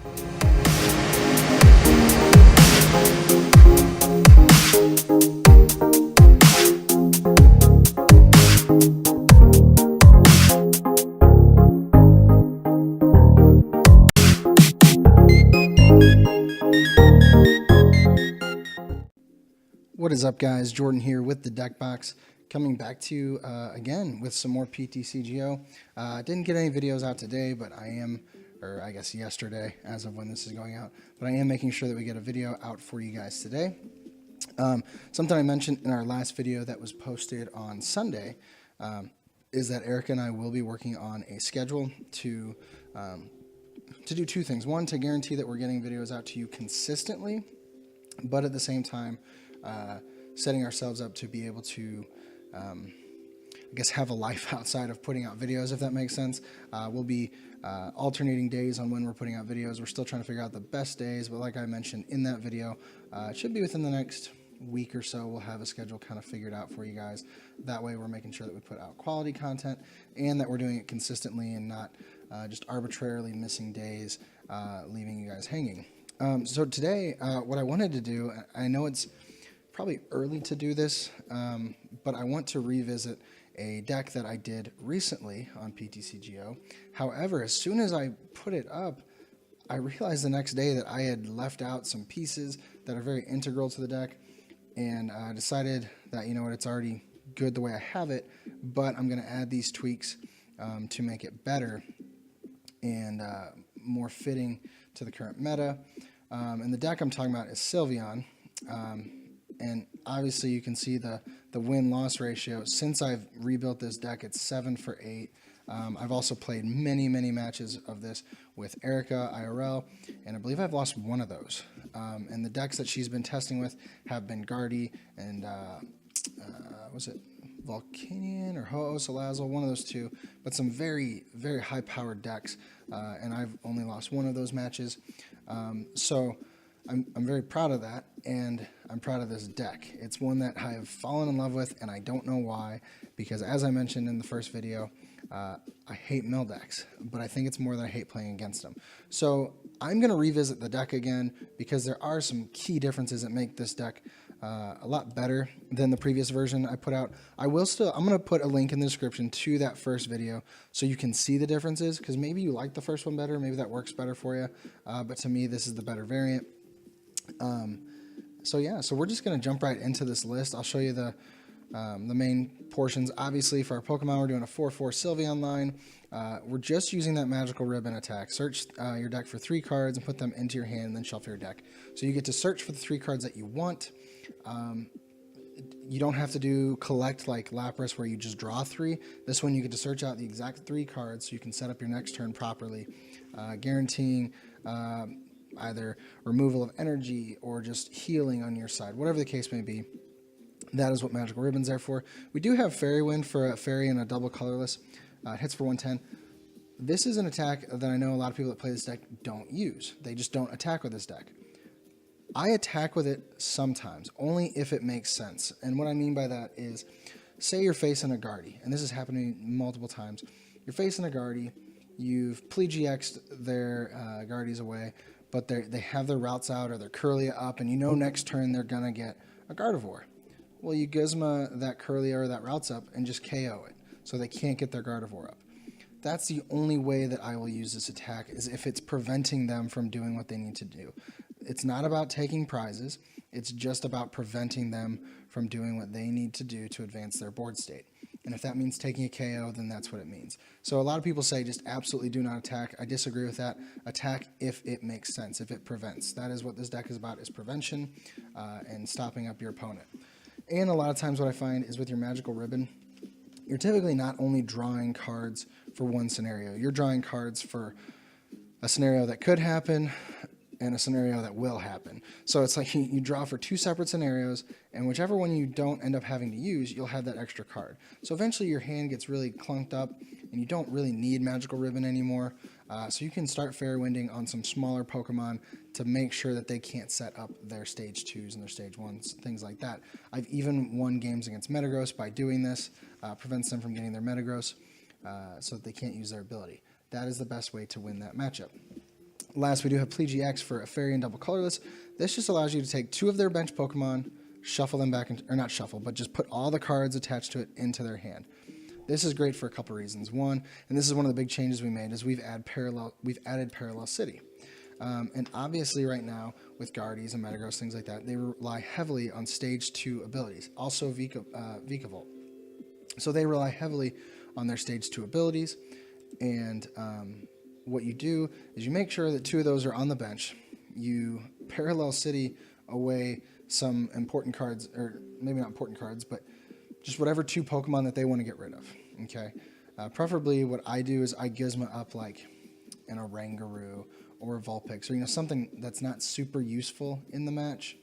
What is up, guys? Jordan here with the Deck Box, coming back to you again with some more Ptcgo. Didn't get any videos out today, but I am, or I guess yesterday as of when this is going out, but I am making sure that we get a video out for you guys today. Something I mentioned in our last video that was posted on Sunday is that Erica and I will be working on a schedule to do two things. One, to guarantee that we're getting videos out to you consistently, but at the same time, setting ourselves up to be able to, I guess, have a life outside of putting out videos, if that makes sense. We'll be alternating days on when we're putting out videos. We're still trying to figure out the best days, but like I mentioned in that video, it should be within the next week or so. We'll have a schedule kind of figured out for you guys. That way we're making sure that we put out quality content and that we're doing it consistently and not just arbitrarily missing days, leaving you guys hanging. So today, what I wanted to do, I know it's probably early to do this, but I want to revisit a deck that I did recently on Ptcgo. However, as soon as I put it up, I realized the next day that I had left out some pieces that are very integral to the deck, and I decided that, you know what, it's already good the way I have it, but I'm going to add these tweaks to make it better and more fitting to the current meta. And the deck I'm talking about is Sylveon. And obviously you can see the win-loss ratio. Since I've rebuilt this deck, it's 7 for 8. I've also played many matches of this with Erica IRL, and I believe I've lost one of those. And the decks that she's been testing with have been Guardy and, was it Volcanion or Ho-Oh-Salazzle, one of those two, but some very high-powered decks, and I've only lost one of those matches. So I'm very proud of that, and I'm proud of this deck. It's one that I have fallen in love with, and I don't know why, because as I mentioned in the first video, I hate mill decks, but I think it's more that I hate playing against them. So I'm going to revisit the deck again, because there are some key differences that make this deck a lot better than the previous version I put out. I'm going to put a link in the description to that first video so you can see the differences, because maybe you like the first one better, maybe that works better for you, but to me this is the better variant. So yeah, so we're just going to jump right into this list. I'll show you the main portions. Obviously for our Pokemon, we're doing a 4/4 Sylveon line. We're just using that magical ribbon attack. Search your deck for 3 cards and put them into your hand, and then shuffle your deck. So you get to search for the 3 cards that you want. You don't have to do collect like Lapras where you just draw 3. This one you get to search out the exact 3 cards so you can set up your next turn properly, guaranteeing either removal of energy or just healing on your side, whatever the case may be. That is what Magical Ribbon's there for. We do have Fairy Wind for a Fairy and a double colorless. It hits for 110. This is an attack that I know a lot of people that play this deck don't use. They just don't attack with this deck. I attack with it sometimes, only if it makes sense. And what I mean by that is, say you're facing a Guardy, and this has happened to me multiple times. You're facing a Guardy, you've Ptcgo'd their Guardies away, but they have their routes out or their Curlia up, and you know next turn they're going to get a Gardevoir. Well, you Gizma that Curlia or that routes up and just KO it, so they can't get their Gardevoir up. That's the only way that I will use this attack, is if it's preventing them from doing what they need to do. It's not about taking prizes, it's just about preventing them from doing what they need to do to advance their board state. And if that means taking a KO, then that's what it means. So a lot of people say just absolutely do not attack. I disagree with that. Attack if it makes sense, if it prevents. That is what this deck is about, is prevention and stopping up your opponent. And a lot of times what I find is with your Magical Ribbon, you're typically not only drawing cards for one scenario. You're drawing cards for a scenario that could happen and a scenario that will happen. So it's like you draw for 2 separate scenarios, and whichever one you don't end up having to use, you'll have that extra card. So eventually your hand gets really clunked up, and you don't really need Magical Ribbon anymore. So you can start Fairy Winding on some smaller Pokemon to make sure that they can't set up their Stage 2s and their Stage 1s, things like that. I've even won games against Metagross by doing this, prevents them from getting their Metagross, so that they can't use their ability. That is the best way to win that matchup. Last, we do have Ptcgo for a fairy and double colorless. This just allows you to take 2 of their bench Pokemon, shuffle them back, or not shuffle, but just put all the cards attached to it into their hand. This is great for a couple reasons. One, and this is one of the big changes we made, is we've added Parallel City. And obviously right now, with Guardies and Metagross, things like that, they rely heavily on Stage 2 abilities. Also Vikavolt. So they rely heavily on their Stage 2 abilities, and what you do is you make sure that 2 of those are on the bench. You Parallel City away some important cards, or maybe not important cards, but just whatever 2 Pokemon that they want to get rid of. Okay, preferably what I do is I Gizmo up like an Oranguru or a Vulpix, or something that's not super useful in the match,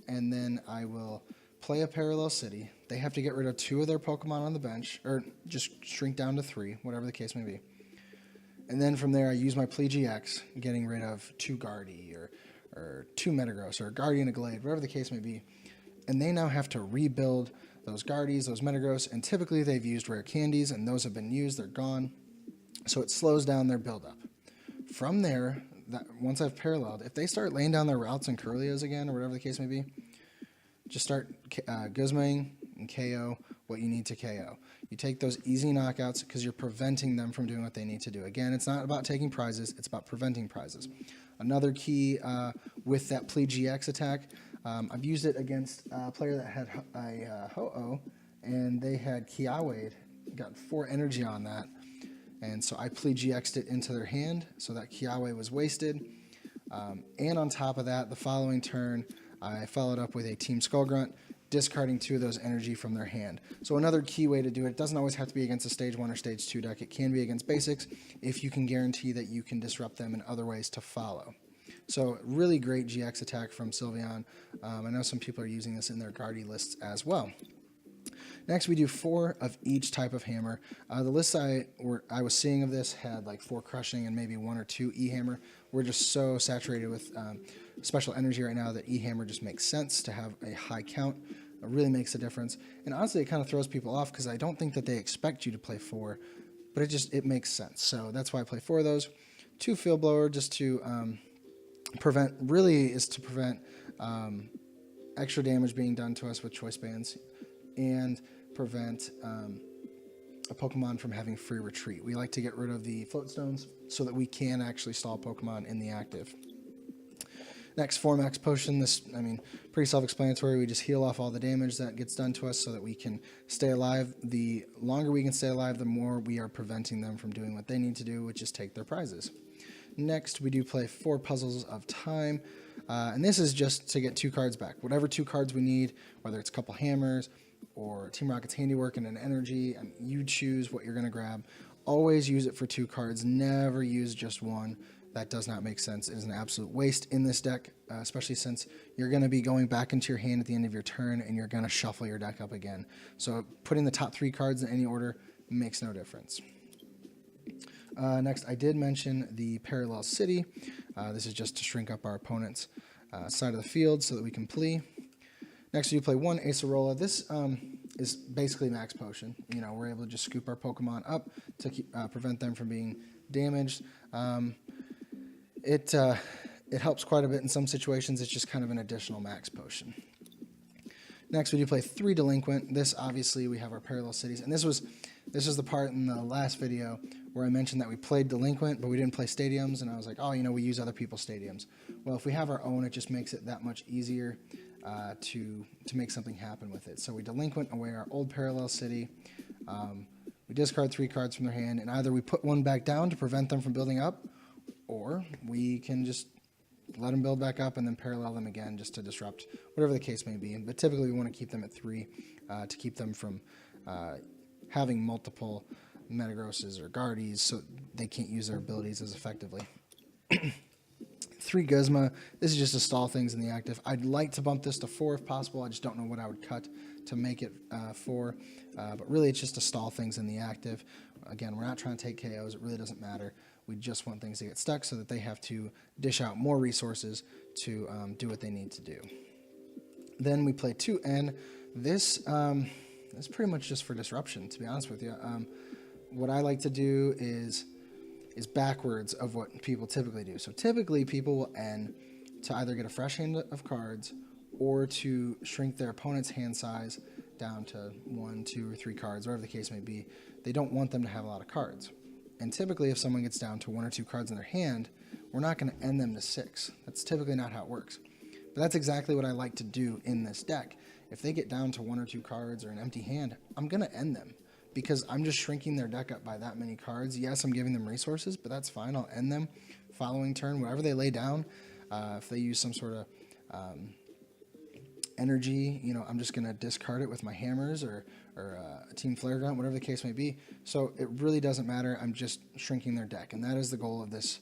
and then I will play a Parallel City. They have to get rid of 2 of their Pokemon on the bench, or just shrink down to 3, whatever the case may be. And then from there, I use my Ptcgo, getting rid of 2 Guardy, or 2 Metagross, or a Guardian, a Glade, whatever the case may be. And they now have to rebuild those Guardies, those Metagross, and typically they've used rare candies, and those have been used, they're gone. So it slows down their buildup. From there, once I've paralleled, if they start laying down their routes and Curlios again, or whatever the case may be, just start Gizmoing and KO what you need to KO. You take those easy knockouts because you're preventing them from doing what they need to do. Again, it's not about taking prizes, it's about preventing prizes. Another key with that Ptcgo attack, I've used it against a player that had a Ho-Oh, and they had Kiawade, got 4 energy on that, and so I Ptcgo'd it into their hand, so that Kiawade was wasted. And on top of that, the following turn, I followed up with a Team Skullgrunt, discarding 2 of those energy from their hand. So another key way to do it, doesn't always have to be against a Stage 1 or Stage 2 deck. It can be against basics if you can guarantee that you can disrupt them in other ways to follow. So really great GX attack from Sylveon. I know some people are using this in their Guardy lists as well. Next, we do 4 of each type of hammer. The lists I was seeing of this had like 4 crushing and maybe 1 or 2 E-hammer. We're just so saturated with special energy right now that E-hammer just makes sense to have a high count. It really makes a difference. And honestly, it kind of throws people off because I don't think that they expect you to play 4, but it makes sense. So that's why I play 4 of those. 2 Field Blower just to prevent extra damage being done to us with choice bands, and prevent a Pokemon from having free retreat. We like to get rid of the float stones so that we can actually stall Pokemon in the active. Next, 4 Max Potion. This, pretty self-explanatory. We just heal off all the damage that gets done to us so that we can stay alive. The longer we can stay alive, the more we are preventing them from doing what they need to do, which is take their prizes. Next, we do play 4 Puzzles of Time, and this is just to get 2 cards back. Whatever 2 cards we need, whether it's a couple hammers or Team Rocket's Handiwork and an energy, you choose what you're going to grab. Always use it for 2 cards. Never use just 1. That does not make sense. It is an absolute waste in this deck, especially since you're going to be going back into your hand at the end of your turn, and you're going to shuffle your deck up again. So putting the top 3 cards in any order makes no difference. Next, I did mention the Parallel City. This is just to shrink up our opponent's side of the field so that we can play. Next, you play 1 Acerola. This is basically Max Potion. We're able to just scoop our Pokemon up to prevent them from being damaged. It helps quite a bit in some situations. It's just kind of an additional Max Potion. Next, we do play 3 Delinquent. This, obviously, we have our Parallel Cities. And this was the part in the last video where I mentioned that we played Delinquent, but we didn't play Stadiums. And I was like, oh, we use other people's Stadiums. Well, if we have our own, it just makes it that much easier to make something happen with it. So we Delinquent away our old Parallel City. We discard 3 cards from their hand, and either we put 1 back down to prevent them from building up, or we can just let them build back up and then parallel them again just to disrupt, whatever the case may be. But typically we want to keep them at 3 to keep them from having multiple Metagrosses or Guardies so they can't use their abilities as effectively. 3 Guzma. This is just to stall things in the active. I'd like to bump this to 4 if possible. I just don't know what I would cut to make it 4. But really it's just to stall things in the active. Again, we're not trying to take KOs. It really doesn't matter. We just want things to get stuck so that they have to dish out more resources to do what they need to do. Then we play 2 N. This is pretty much just for disruption, to be honest with you. What I like to do is is backwards of what people typically do. So typically people will end to either get a fresh hand of cards or to shrink their opponent's hand size down to 1, 2, or 3 cards, whatever the case may be. They don't want them to have a lot of cards. And typically if someone gets down to 1 or 2 cards in their hand, we're not going to end them to 6. That's typically not how it works. But that's exactly what I like to do in this deck. If they get down to 1 or 2 cards or an empty hand, I'm going to end them because I'm just shrinking their deck up by that many cards. Yes, I'm giving them resources, but that's fine. I'll end them following turn. Whatever they lay down, if they use some sort of energy, you know, I'm just going to discard it with my hammers or a Team Flare Grunt, whatever the case may be. So it really doesn't matter. I'm just shrinking their deck, and that is the goal of this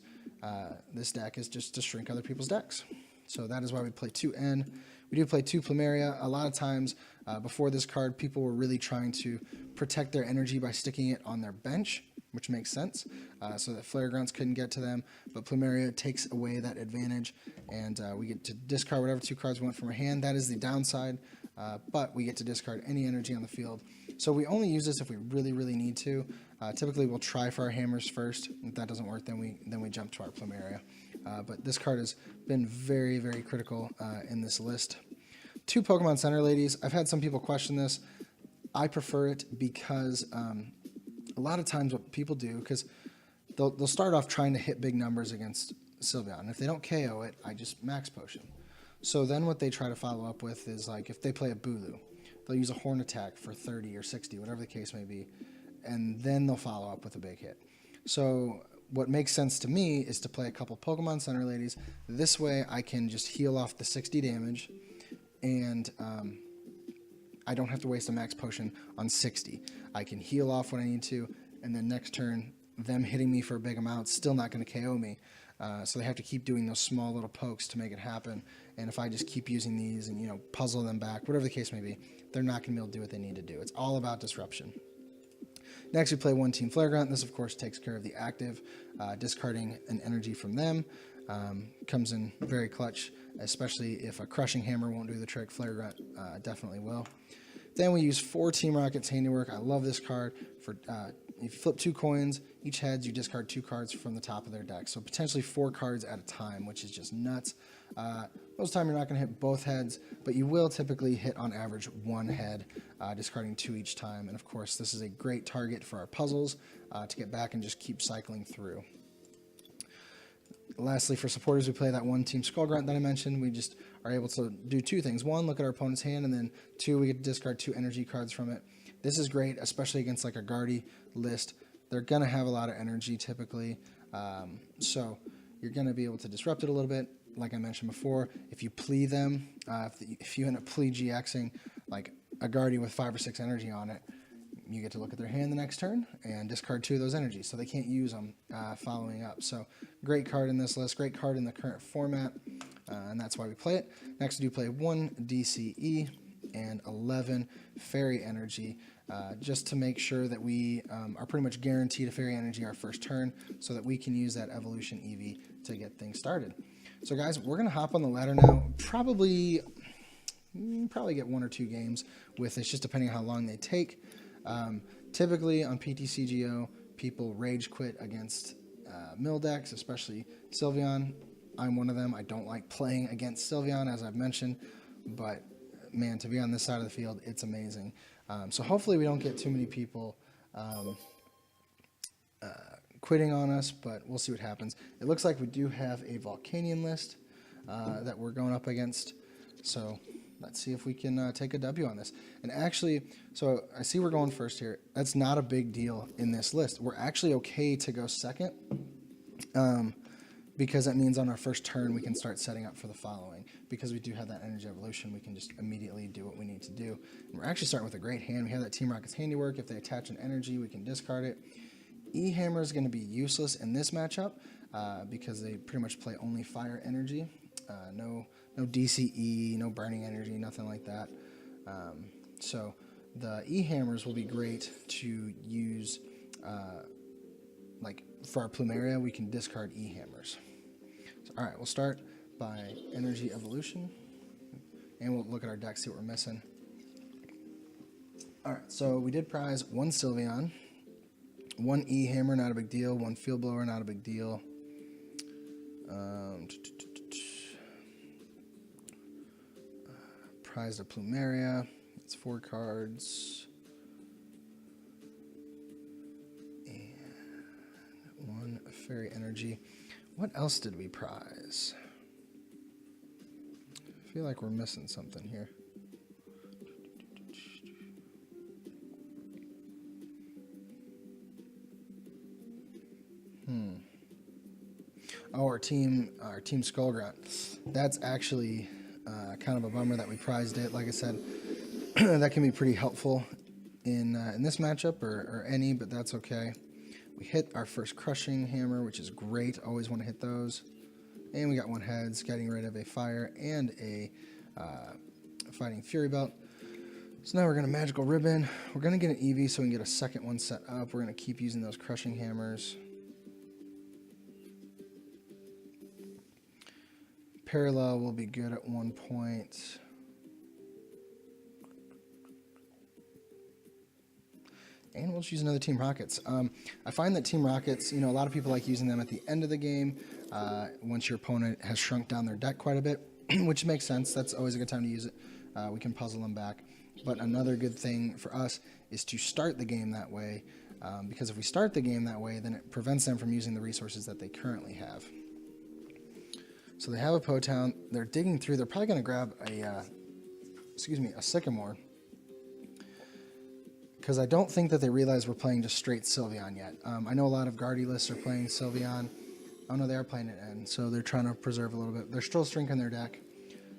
this deck, is just to shrink other people's decks. So that is why we play 2 N. We do play 2 Plumeria. A lot of times before this card, people were really trying to protect their energy by sticking it on their bench, which makes sense, so that Flare Grunts couldn't get to them. But Plumeria takes away that advantage, and we get to discard whatever 2 cards we want from our hand. That is the downside, but we get to discard any energy on the field. So we only use this if we really, really need to. Typically, we'll try for our hammers first. If that doesn't work, then we jump to our Plumeria. But this card has been very, very critical in this list. 2 Pokemon Center Ladies. I've had some people question this. I prefer it because a lot of times what people do, because they'll start off trying to hit big numbers against Sylveon. And if they don't KO it, I just Max Potion. So then what they try to follow up with is, like, if they play a Bulu, they'll use a Horn Attack for 30 or 60, whatever the case may be, and then they'll follow up with a big hit. So what makes sense to me is to play a couple Pokemon Center Ladies. This way I can just heal off the 60 damage, and I don't have to waste a Max Potion on 60. I can heal off when I need to, and then next turn, them hitting me for a big amount, still not going to KO me. So they have to keep doing those small little pokes to make it happen. And if I just keep using these and, you know, puzzle them back, whatever the case may be, they're not going to be able to do what they need to do. It's all about disruption. Next, we play 1 Team Flare Grunt. This, of course, takes care of the active, discarding an energy from them. Comes in very clutch, especially if a Crushing Hammer won't do the trick. Flare Grunt definitely will. Then we use 4 Team Rocket's Handiwork. I love this card. For if you flip 2 coins, each heads, you discard 2 cards from the top of their deck. So potentially 4 cards at a time, which is just nuts. Most of the time you're not going to hit both heads, but you will typically hit on average 1 head, discarding 2 each time. And of course, this is a great target for our puzzles to get back and just keep cycling through. Lastly, for supporters, we play that 1 Team Skull Grunt that I mentioned. We just are able to do 2 things. 1, look at our opponent's hand, and then 2, we get to discard 2 energy cards from it. This is great, especially against like a Guardy list. They're going to have a lot of energy typically, so you're going to be able to disrupt it a little bit. Like I mentioned before, if you plea them, if you end up plea GXing like a Guardy with 5 or 6 energy on it, you get to look at their hand the next turn and discard 2 of those energies, so they can't use them following up. So great card in this list, great card in the current format, and that's why we play it. Next, we do play 1 DCE and 11 Fairy Energy, just to make sure that we are pretty much guaranteed a Fairy Energy our first turn, so that we can use that Evolution EV to get things started. So guys, we're going to hop on the ladder now. Probably get 1 or 2 games with this, just depending on how long they take. Typically on Ptcgo, people rage quit against mill decks, especially Sylveon. I'm one of them. I don't like playing against Sylveon, as I've mentioned, but man, to be on this side of the field, it's amazing. So hopefully we don't get too many people quitting on us, but we'll see what happens. It looks like we do have a Volcanion list that we're going up against, so let's see if we can take a W on this. And actually, so I see we're going first here. That's not a big deal in this list. We're actually okay to go second, because that means on our first turn we can start setting up for the following. Because we do have that Energy Evolution, we can just immediately do what we need to do. And we're actually starting with a great hand. We have that Team Rocket's Handiwork. If they attach an energy, we can discard it. E-Hammer is going to be useless in this matchup because they pretty much play only fire energy. No DCE, no burning energy, nothing like that. So the E-Hammers will be great to use, like for our Plumeria, we can discard E-Hammers. So, all right, we'll start by Energy Evolution, and we'll look at our deck, see what we're missing. All right, so we did prize 1 Sylveon, One E hammer, not a big deal. One field blower, not a big deal. Prize of Plumeria. It's 4 cards. And 1 Fairy Energy. What else did we prize? I feel like we're missing something here. Oh, our team Skullgrunt. That's actually kind of a bummer that we prized it. Like I said, that can be pretty helpful in this matchup or any, but that's okay. We hit our first Crushing Hammer, which is great. Always want to hit those. And we got 1 Heads, getting rid of a Fire and a Fighting Fury Belt. So now we're going to Magical Ribbon. We're going to get an EV so we can get a second one set up. We're going to keep using those Crushing Hammers. Parallel will be good at 1 point. And we'll just use another Team Rockets. I find that Team Rockets, a lot of people like using them at the end of the game once your opponent has shrunk down their deck quite a bit, which makes sense. That's always a good time to use it. We can puzzle them back. But another good thing for us is to start the game that way, because if we start the game that way, then it prevents them from using the resources that they currently have. So they have a Potown. They're digging through. They're probably going to grab a Sycamore, because I don't think that they realize we're playing just straight Sylveon yet. I know a lot of Guardy lists are playing Sylveon. Oh no, they are playing it in, so they're trying to preserve a little bit. They're still shrinking their deck.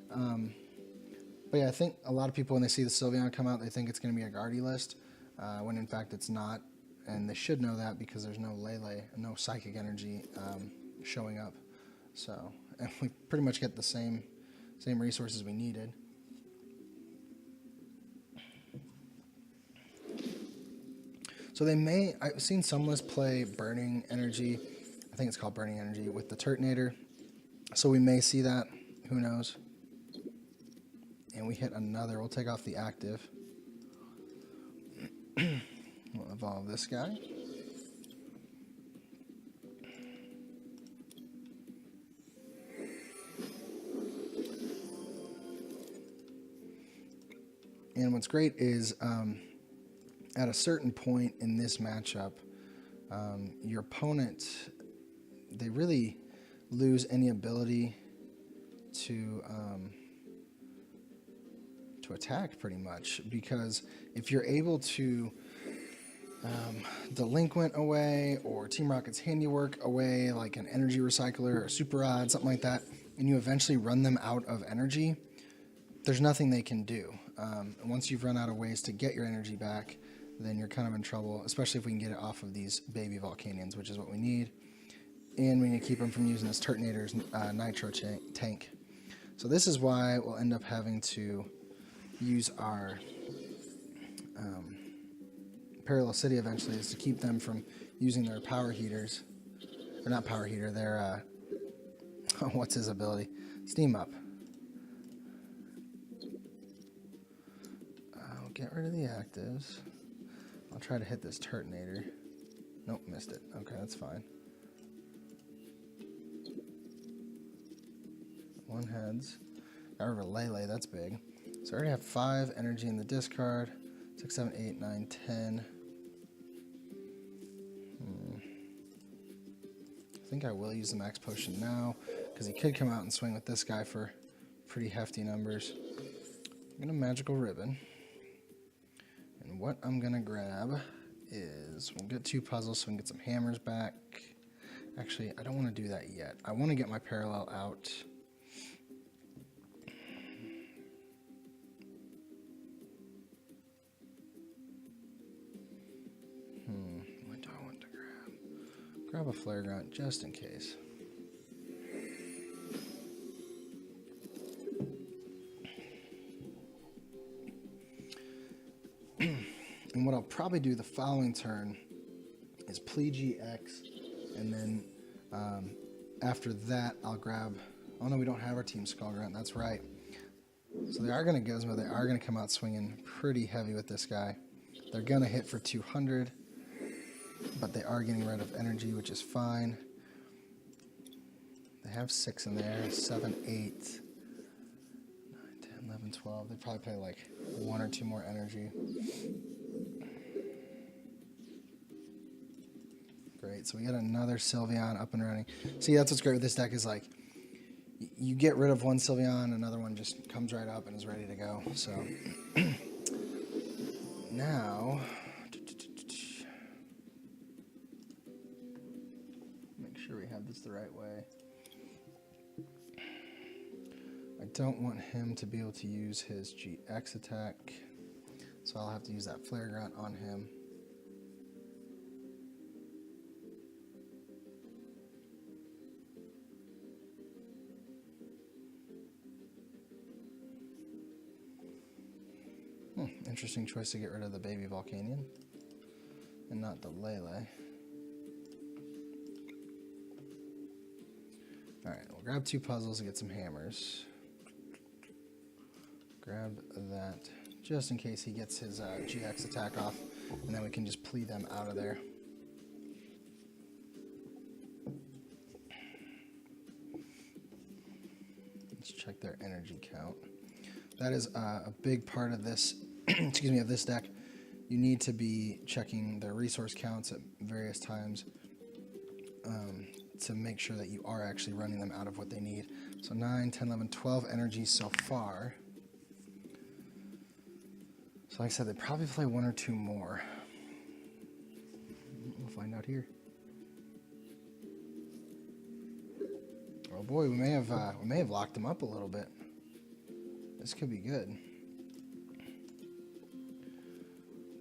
But yeah, I think a lot of people, when they see the Sylveon come out, they think it's going to be a Guardy list, when in fact it's not. And they should know that because there's no Lele, no Psychic Energy showing up. So, and we pretty much get the same resources we needed. So they may, I've seen some lists play Burning Energy. I think it's called Burning Energy with the Turtonator. So we may see that. Who knows? And we hit another. We'll take off the active. We'll evolve this guy. And what's great is at a certain point in this matchup, your opponent, they really lose any ability to attack pretty much, because if you're able to Delinquent away or Team Rocket's Handiwork away, like an Energy Recycler or Super Rod, something like that, and you eventually run them out of energy, there's nothing they can do. Once you've run out of ways to get your energy back, then you're kind of in trouble, especially if we can get it off of these baby Volcanions, which is what we need. And we need to keep them from using this Turtonator's Nitro tank. So this is why we'll end up having to use our Parallel City eventually, is to keep them from using their power heaters. Or not power heater, their, what's his ability? Steam Up. I'll get rid of the actives. I'll try to hit this Turtonator. Nope, missed it. Okay, that's fine. 1 Heads. Got rid of Lele, that's big. So I already have 5 energy in the discard. 6, 7, 8, 9, 10. I think I will use the Max Potion now, because he could come out and swing with this guy for pretty hefty numbers. I'm going to Magical Ribbon. And what I'm going to grab is, we'll get 2 puzzles so we can get some hammers back. Actually, I don't want to do that yet. I want to get my Parallel out. What do I want to grab? Grab a Flare Grunt just in case. And what I'll probably do the following turn is Ptcgo X, and then after that I'll grab, oh no, we don't have our Team Skullgrunt, that's right. So they are going to Gizmo, they are going to come out swinging pretty heavy with this guy. They're going to hit for 200. but they are getting rid of energy, which is fine. They have 6 in there, 7, 8, 9, 10, 11, 12. They probably play like 1 or 2 more energy. Great, so we got another Sylveon up and running. See, that's what's great with this deck is like, you get rid of one Sylveon, another one just comes right up and is ready to go. So now, make sure we have this the right way. I don't want him to be able to use his GX attack, so I'll have to use that Flare Grunt on him. Interesting choice to get rid of the baby Volcanion and not the Lele. Alright, we'll grab 2 puzzles and get some hammers. Grab that just in case he gets his GX attack off, and then we can just plea them out of there. Let's check their energy count. That is a big part of this, excuse me, of this deck. You need to be checking their resource counts at various times to make sure that you are actually running them out of what they need. So 9, 10, 11, 12 energy so far. So like I said, they probably play 1 or 2 more. We'll find out here. Oh boy, we may have locked them up a little bit. This could be good.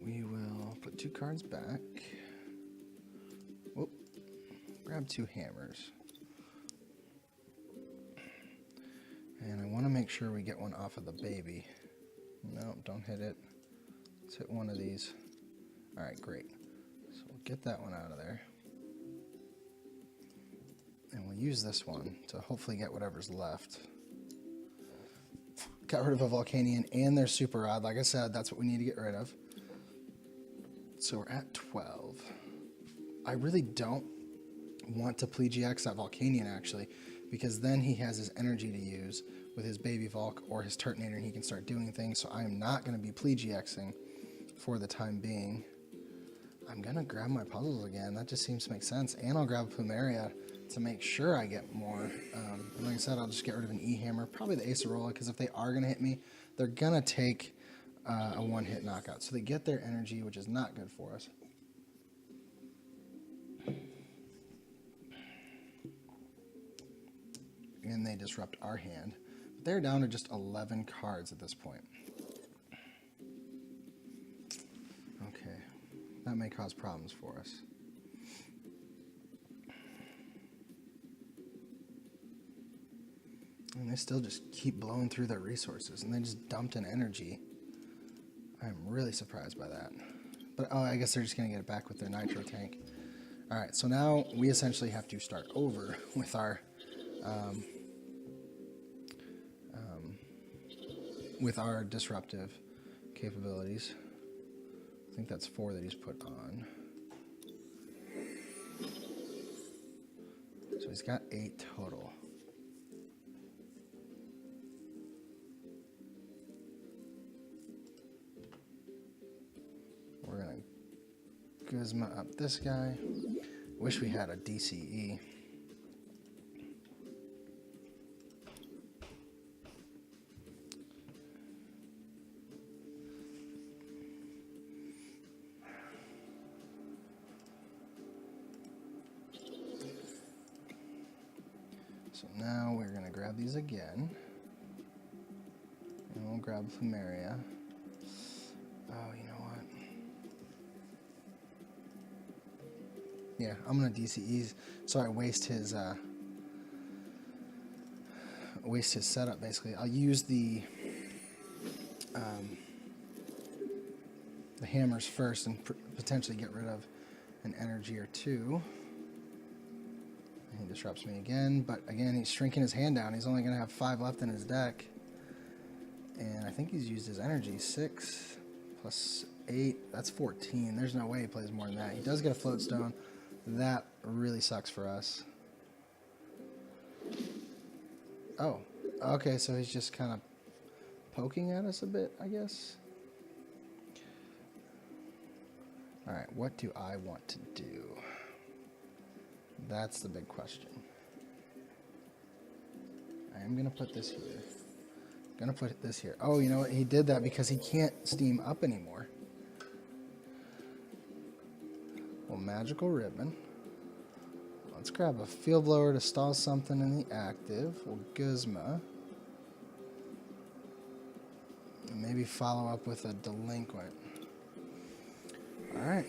We will put 2 cards back. Whoop. Grab 2 hammers. And I want to make sure we get one off of the baby. No, don't hit it. Let's hit one of these. Alright, great. So we'll get that one out of there. And we'll use this one to hopefully get whatever's left. Got rid of a Volcanion and their Super Rod. Like I said, that's what we need to get rid of. So we're at 12. I really don't want to plea GX that Volcanion, actually, because then he has his energy to use with his baby Volk or his Turtonator, and he can start doing things. So I am not going to be plea GXing for the time being. I'm going to grab my puzzles again. That just seems to make sense. And I'll grab Plumeria to make sure I get more. And like I said, I'll just get rid of an E-Hammer, probably the Acerola, because if they are going to hit me, they're going to take a one-hit knockout. So they get their energy, which is not good for us. And they disrupt our hand. They're down to just 11 cards at this point. Okay, that may cause problems for us. And they still just keep blowing through their resources, and they just dumped an energy. I'm really surprised by that. But oh, I guess they're just going to get it back with their Nitro tank. Alright, so now we essentially have to start over with our disruptive capabilities. I think that's 4 that he's put on. So he's got 8 total. We're going to Guzma up this guy. Wish we had a DCE. So now we're going to grab these again. And we'll grab Plumeria. Oh, you know what? Yeah, I'm going to DCEs so I waste his setup, basically. I'll use the hammers first and potentially get rid of an energy or 2. He disrupts me again, but again, he's shrinking his hand down. He's only going to have 5 left in his deck. And I think he's used his energy. 6 plus 8. That's 14. There's no way he plays more than that. He does get a float stone. That really sucks for us. Oh, okay, so he's just kind of poking at us a bit, I guess. Alright, what do I want to do? That's the big question. I am going to put this here. Going to put this here. Oh, you know what? He did that because he can't steam up anymore. Well, magical ribbon. Let's grab a field blower to stall something in the active. We'll Guzma. And maybe follow up with a delinquent. Alright.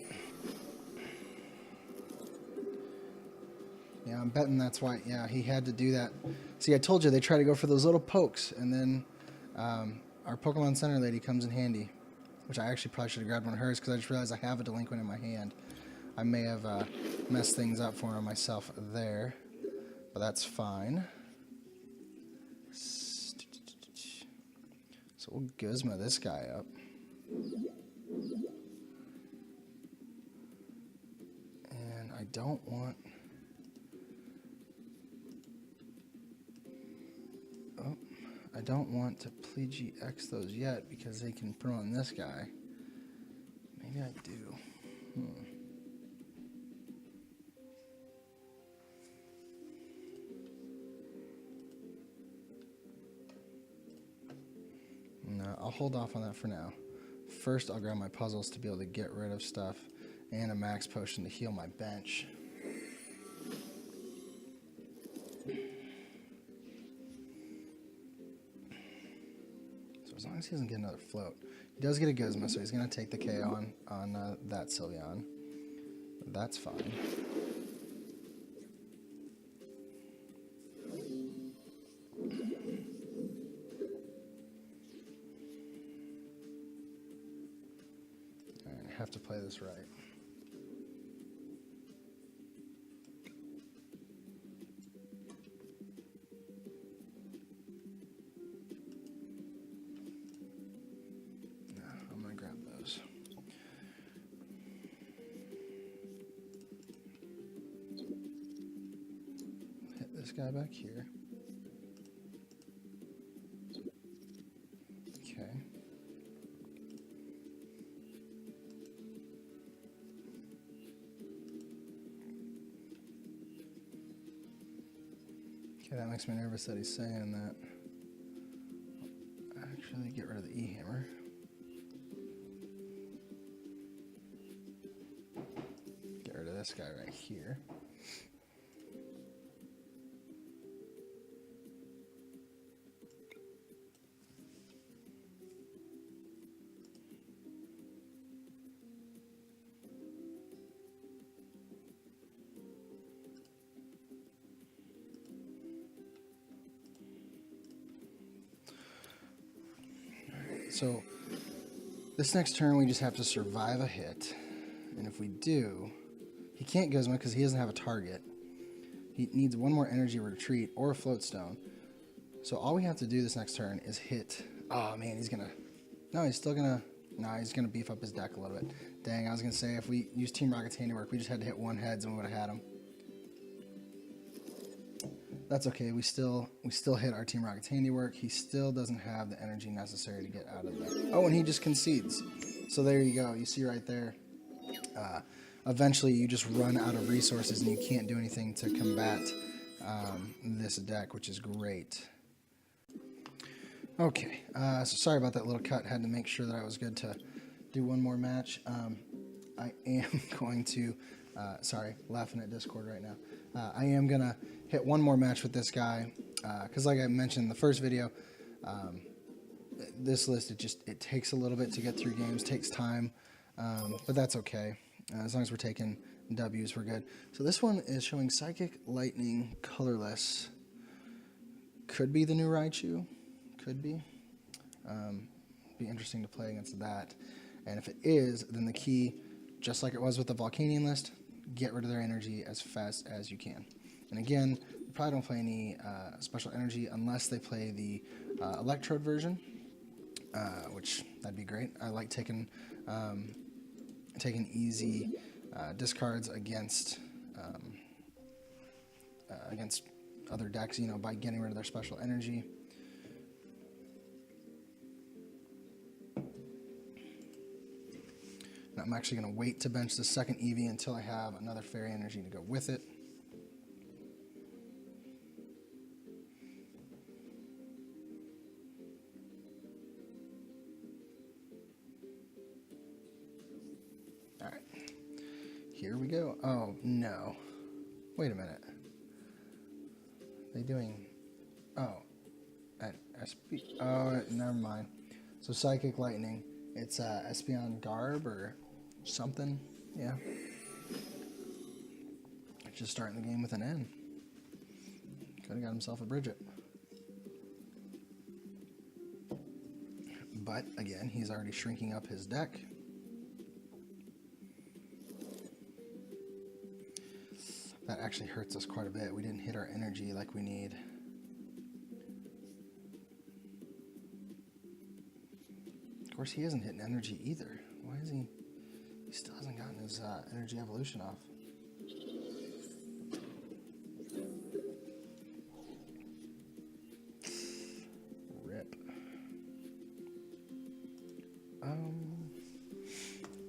Yeah, I'm betting that's why. Yeah, he had to do that. See, I told you they try to go for those little pokes, and then our Pokemon Center lady comes in handy, which I actually probably should have grabbed one of hers because I just realized I have a delinquent in my hand. I may have messed things up for myself there, but that's fine. So we'll Guzma this guy up. And I don't want... Oh, I don't want to Ptcgo those yet because they can throw in this guy. Maybe I do. No, I'll hold off on that for now. First, I'll grab my puzzles to be able to get rid of stuff and a max potion to heal my bench. So as long as he doesn't get another float. He does get a Guzma, so he's going to take the KO on that Sylveon. That's fine. Have to play this right. No, I'm gonna grab those. Hit this guy back here. Okay. Okay, that makes me nervous that he's saying that. Actually, get rid of the E-hammer. Get rid of this guy right here. So this next turn we just have to survive a hit, and if we do, he can't Guzma because he doesn't have a target. He needs one more energy retreat or a float stone. So all we have to do this next turn is hit. Oh man, he's gonna... No, he's still gonna... No, he's gonna beef up his deck a little bit. Dang, I was gonna say if we used Team Rocket's handiwork, we just had to hit one heads and we would have had him. That's okay. We still hit our Team Rocket's handiwork. He still doesn't have the energy necessary to get out of that. Oh, and he just concedes. So there you go. You see right there. Eventually, you just run out of resources and you can't do anything to combat this deck, which is great. Okay. So sorry about that little cut. Had to make sure that I was good to do one more match. I am going to... sorry, laughing at Discord right now. I am going to hit one more match with this guy, because like I mentioned in the first video, this list, it takes a little bit to get through games, takes time, but that's okay. As long as we're taking W's, we're good. So this one is showing Psychic, Lightning, Colorless. Could be the new Raichu. Could be. Be interesting to play against that. And if it is, then the key, just like it was with the Volcanion list, get rid of their energy as fast as you can. And again, you probably don't play any special energy unless they play the Electrode version. which that'd be great. I like taking easy discards against against other decks, by getting rid of their special energy. And I'm actually going to wait to bench the second Eevee until I have another fairy energy to go with it. All right, here we go. Oh no, wait a minute. They doing? Oh, at SP. Oh, never mind. So Psychic Lightning. It's Sylveon's Garb or something. Yeah. Just starting the game with an N. Could have got himself a Bridget. But again, he's already shrinking up his deck. That actually hurts us quite a bit. We didn't hit our energy like we need. Of course, he hasn't hit an energy either. Why is he? He still hasn't gotten his energy evolution off. Rip.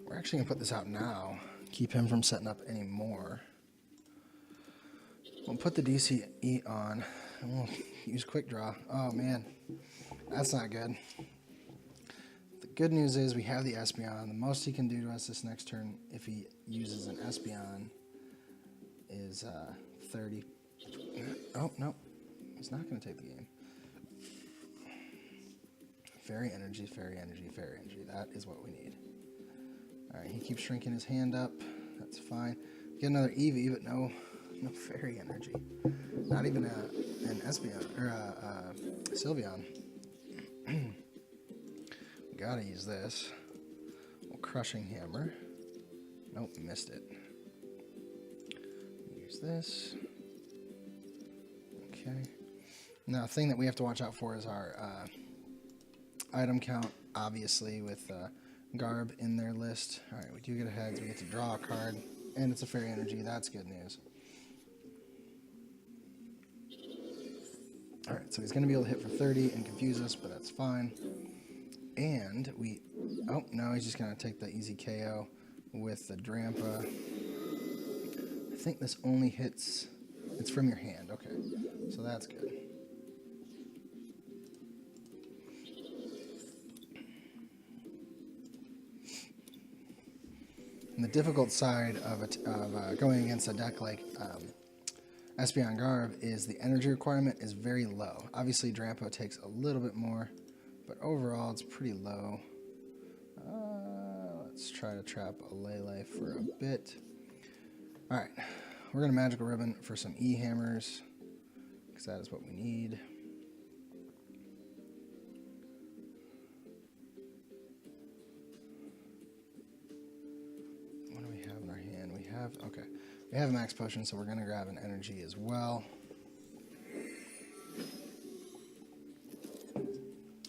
We're actually gonna put this out now. Keep him from setting up any more. We'll put the DCE on, and we'll use Quick Draw. Oh man, that's not good. The good news is we have the Espeon. The most he can do to us this next turn, if he uses an Espeon, is 30. Oh, no. He's not going to take the game. Fairy energy, fairy energy, fairy energy. That is what we need. All right, he keeps shrinking his hand up. That's fine. Get another Eevee, but no fairy energy. Not even an Espeon or a Sylveon. We gotta use this. Well, Crushing Hammer. Nope, missed it. Use this. Okay. Now, the thing that we have to watch out for is our item count, obviously, with Garb in their list. All right, we do get a heads. We get to draw a card, and it's a fairy energy. That's good news. All right, so he's going to be able to hit for 30 and confuse us, but that's fine. And we... Oh, no, he's just going to take the easy KO with the Drampa. I think this only hits... It's from your hand. Okay, so that's good. And the difficult side of going against a deck like Espeon Garb is the energy requirement is very low. Obviously, Drampa takes a little bit more, but overall it's pretty low. Let's try to trap a Lele for a bit. All right, we're going to Magical Ribbon for some E-Hammers, because that is what we need. What do we have in our hand? Okay. We have a Max Potion, so we're going to grab an energy as well.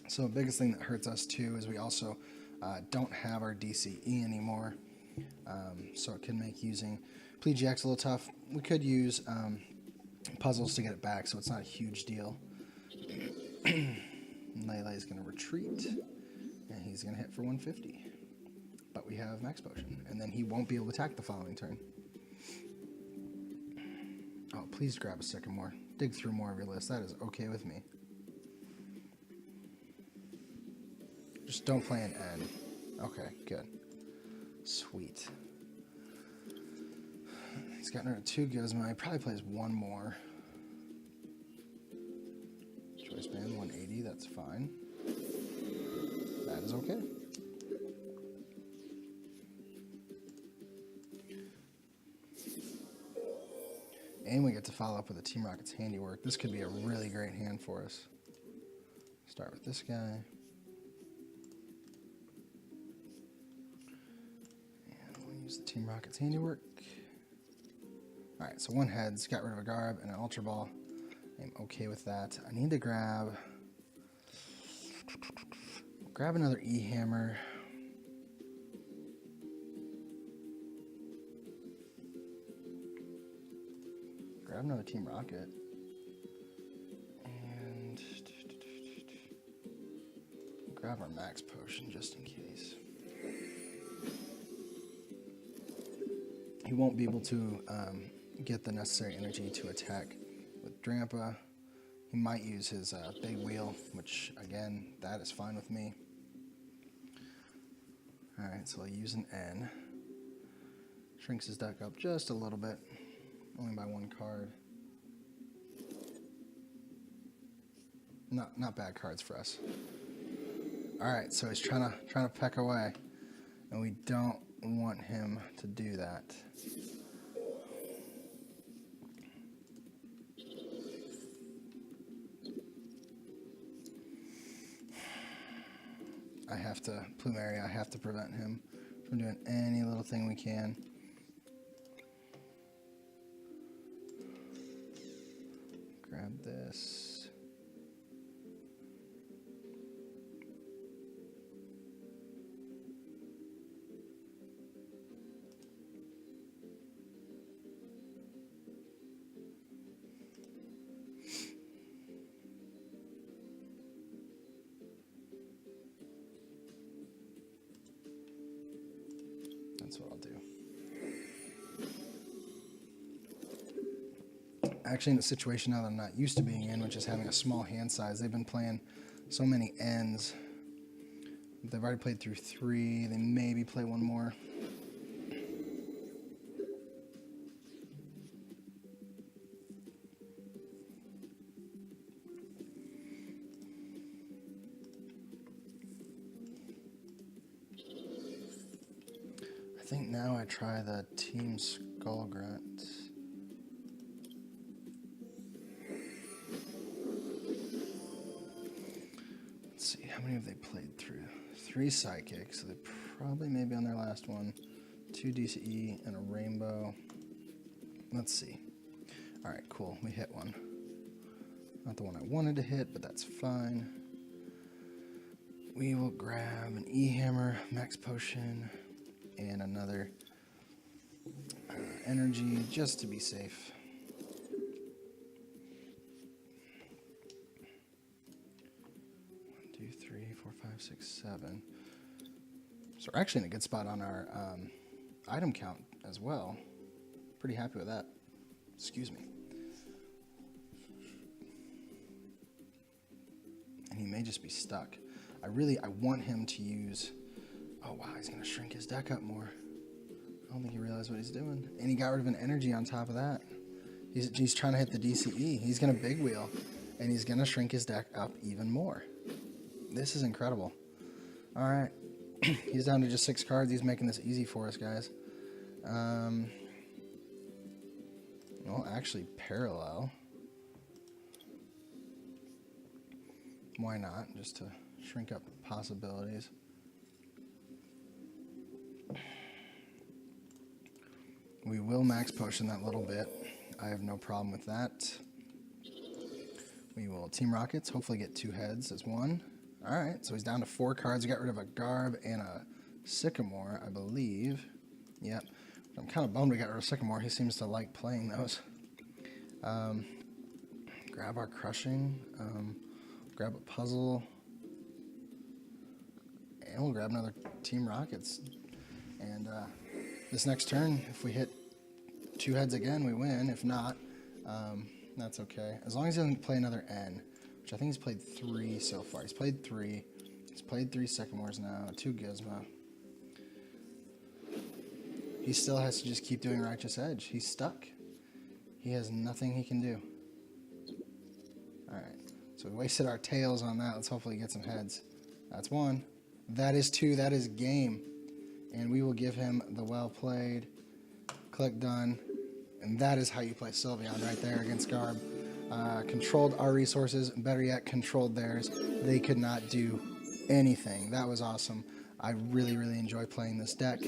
So the biggest thing that hurts us too is we also don't have our DCE anymore. So it can make using Ptcgo a little tough. We could use puzzles to get it back, so it's not a huge deal. Lele is going to retreat, and he's going to hit for 150. But we have Max Potion, and then he won't be able to attack the following turn. Oh, please grab a second more. Dig through more of your list. That is okay with me. Just don't play an N. Okay, good. Sweet. He's gotten rid of 2 Gizmo. He probably plays 1 more. Choice band 180, that's fine. That is okay. And we get to follow up with a Team Rocket's Handiwork. This could be a really great hand for us. Start with this guy. And we'll use the Team Rocket's Handiwork. Alright, so 1 heads, got rid of a Garb and an Ultra Ball. I'm okay with that. I need to grab grab another E-hammer. Grab another Team Rocket. And grab our max potion just in case. He won't be able to get the necessary energy to attack with Drampa. He might use his big wheel, which again, that is fine with me. Alright, so I'll use an N. Shrinks his deck up just a little bit, only by 1 card. Not bad cards for us. Alright, so he's trying to peck away, and we don't want him to do that. I have to, Plumeria, I have to prevent him from doing any little thing we can. Grab this. That's what I'll do. Actually, in a situation now that I'm not used to being in, which is having a small hand size, they've been playing so many ends. They've already played through 3. They maybe play 1 more. I think now I try the Team Skull Grunt. Let's see, how many have they played through? 3 Psychics, so they probably maybe on their last one. 2 DCE and a Rainbow. Let's see. Alright, cool, we hit one. Not the one I wanted to hit, but that's fine. We will grab an E-hammer, max potion, and another energy just to be safe. One, 2, 3, 4, 5, 6, 7. So we're actually in a good spot on our item count as well. Pretty happy with that. Excuse me. And he may just be stuck. I want him to use... Oh, wow, he's going to shrink his deck up more. I don't think he realized what he's doing. And he got rid of an energy on top of that. He's trying to hit the DCE. He's going to big wheel, and he's going to shrink his deck up even more. This is incredible. All right. He's down to just 6 cards. He's making this easy for us, guys. Well, actually, parallel. Why not? Just to shrink up possibilities. We will max potion that little bit. I have no problem with that. We will Team Rockets, hopefully get 2 heads as 1. Alright, so he's down to 4 cards. We got rid of a Garb and a Sycamore, I believe. Yep. I'm kind of bummed we got rid of Sycamore. He seems to like playing those. Grab our Crushing. Grab a Puzzle. And we'll grab another Team Rockets. And this next turn, if we hit 2 heads again, we win. If not, that's okay. As long as he doesn't play another N, which I think he's played 3 so far. He's played 3. He's played 3 Sycamores now, 2 Gizmo. He still has to just keep doing Righteous Edge. He's stuck. He has nothing he can do. Alright, so we wasted our tails on that. Let's hopefully get some heads. That's 1. That is 2. That is game. And we will give him the well played. Click done. And that is how you play Sylveon right there against Garb. Controlled our resources, better yet, controlled theirs. They could not do anything. That was awesome. I really, really enjoy playing this deck.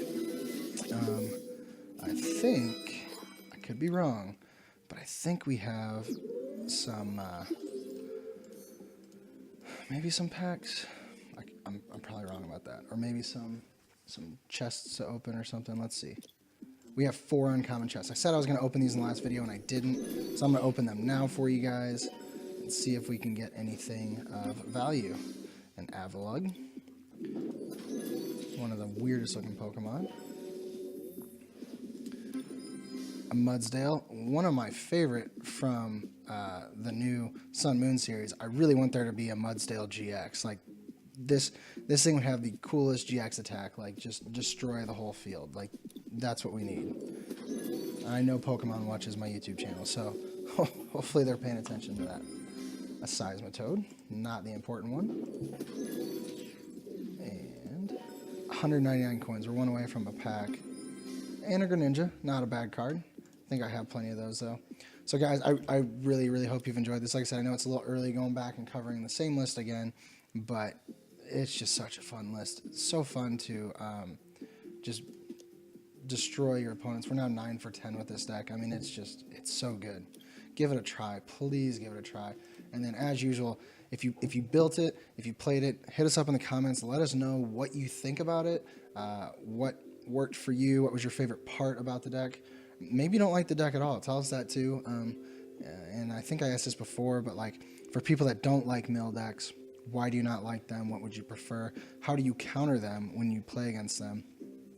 I think, I could be wrong, but I think we have some, maybe some packs. I'm probably wrong about that. Or maybe some chests to open or something. Let's see. We have 4 uncommon chests. I said I was going to open these in the last video, and I didn't. So I'm going to open them now for you guys and see if we can get anything of value. An Avalugg. One of the weirdest looking Pokemon. A Mudsdale. One of my favorite from the new Sun Moon series. I really want there to be a Mudsdale GX. Like, this thing would have the coolest GX attack. Like, just destroy the whole field. Like, that's what we need. I know Pokemon watches my YouTube channel, so hopefully they're paying attention to that. A Seismitoad, not the important one. And 199 coins. We're one away from a pack. And a Greninja, not a bad card. I think I have plenty of those, though. So, guys, I really, really hope you've enjoyed this. Like I said, I know it's a little early going back and covering the same list again, but it's just such a fun list. It's so fun to just destroy your opponents. We're now 9 for 10 with this deck. I mean, it's so good. Give it a try. Please give it a try. And then, as usual, if you built it, if you played it, hit us up in the comments. Let us know what you think about it, what worked for you, what was your favorite part about the deck. Maybe you don't like the deck at all. Tell us that too. And I think I asked this before, but like for people that don't like mill decks, why do you not like them? What would you prefer? How do you counter them when you play against them?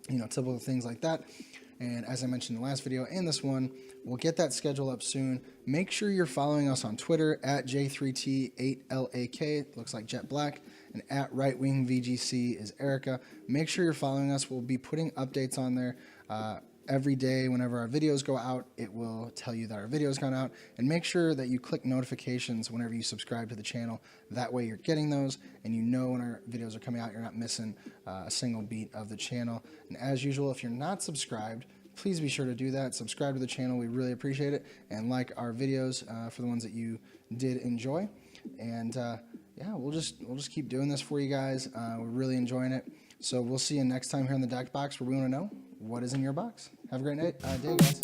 You know, typical things like that. And as I mentioned in the last video and this one, we'll get that schedule up soon. Make sure you're following us on Twitter at J3T8LAK, looks like Jet Black, and at RightWingVGC is Erica. Make sure you're following us. We'll be putting updates on there every day. Whenever our videos go out, it will tell you that our video's gone out. And make sure that you click notifications whenever you subscribe to the channel. That way you're getting those and you know when our videos are coming out. You're not missing a single beat of the channel. And as usual, if you're not subscribed, please be sure to do that. Subscribe to the channel. We really appreciate it. And like our videos for the ones that you did enjoy. And yeah, we'll just keep doing this for you guys. We're really enjoying it. So we'll see you next time here in the Deck Box, where we want to know what is in your box. Have a great day, guys.